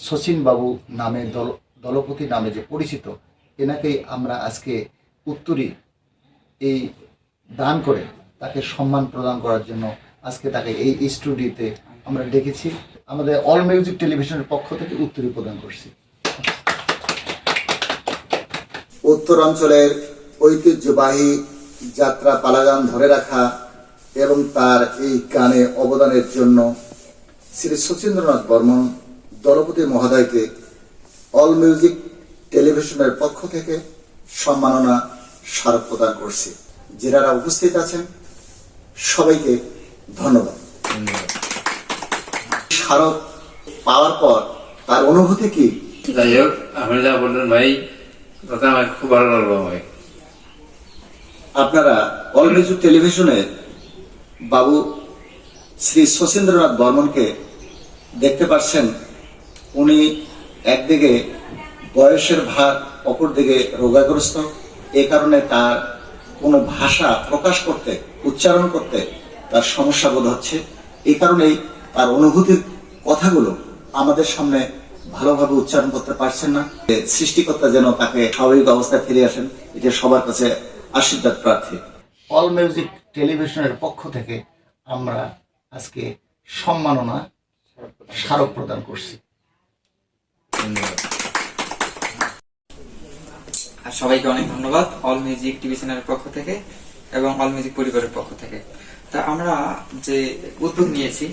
শচীন বাবু নামে দলপতি নামে যে পরিচিত, এনাকেই আমরা আজকে উত্তরী এই দান করে তাকে সম্মান প্রদান করার জন্য আজকে তাকে এই স্টুডিওতে আমরা ডেকেছি। আমাদের অল মিউজিক টেলিভিশনের পক্ষ থেকে উত্তরী প্রদান করছি। উত্তরাঞ্চলের ঐতিহ্যবাহী যাত্রা পালাগান ধরে রাখা এবং তার এই গানে অবদানের জন্য শ্রী শচীন্দ্রনাথ বর্মন দলপতি মহোদয়কে অল মিউজিক টেলিভিশনের পক্ষ থেকে সম্মাননা স্মারক প্রদান করছি। যারা উপস্থিত আছেন সবাইকে ধন্যবাদ। স্মারক পাওয়ার পর তার অনুভূতি কি? যাই হোক, আপনি যা বললেন ভাই, তাতে আমার খুব ভালো লাগলো ভাই। আপনারা অল মিউজিক টেলিভিশনে বাবু শ্রী শচীন্দ্রনাথ বর্মনকে দেখতে পাচ্ছেন। উনি একদিকে বয়সের ভার, অপরদিকে রোগাগ্রস্ত। এই কারণে তার কোনো ভাষা প্রকাশ করতে, উচ্চারণ করতে তার সমস্যা বোধ হচ্ছে। এই কারণেই তার অনুভূতির কথাগুলো আমাদের সামনে ভালোভাবে উচ্চারণ করতে পারছেন না। সৃষ্টিকর্তা যেন তাকে স্বাভাবিক অবস্থায় ফিরে আসেন, এটা সবার কাছে আশীর্বাদ প্রার্থী। অল মিউজিক টেলিভিশনের পক্ষ থেকে আমরা আজকে সম্মাননা স্মারক প্রদান করছি। আর সবাইকে অনেক ধন্যবাদ অল মিউজিক টিভি চ্যানেলের পক্ষ থেকে এবং অল মিউজিক পরিবারের পক্ষ থেকে। তা আমরা যে উদ্যোগ নিয়েছি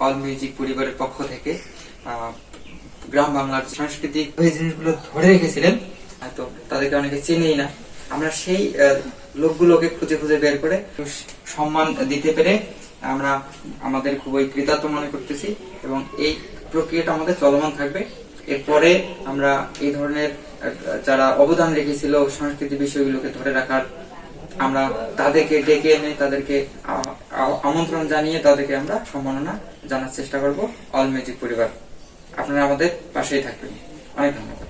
অল মিউজিক পরিবারের পক্ষ থেকে, গ্রাম বাংলার সাংস্কৃতিক জিনিসগুলো ধরে রেখেছিলেন, তো তাদেরকে অনেকে চেনেই না। আমরা সেই লোকগুলোকে খুঁজে খুঁজে বের করে সম্মান দিতে পেরে আমরা আমাদের খুবই কৃতার্থ মনে করতেছি এবং এই প্রক্রিয়াটা আমাদের চলমান থাকবে। এরপরে আমরা এই ধরনের যারা অবদান রেখেছিল সংস্কৃতি বিষয়গুলোকে ধরে রাখার, আমরা তাদেরকে ডেকে এনে তাদেরকে আমন্ত্রণ জানিয়ে তাদেরকে আমরা সম্মাননা জানার চেষ্টা করব। অল মিউজিক পরিবার, আপনারা আমাদের পাশেই থাকবেন। অনেক ধন্যবাদ।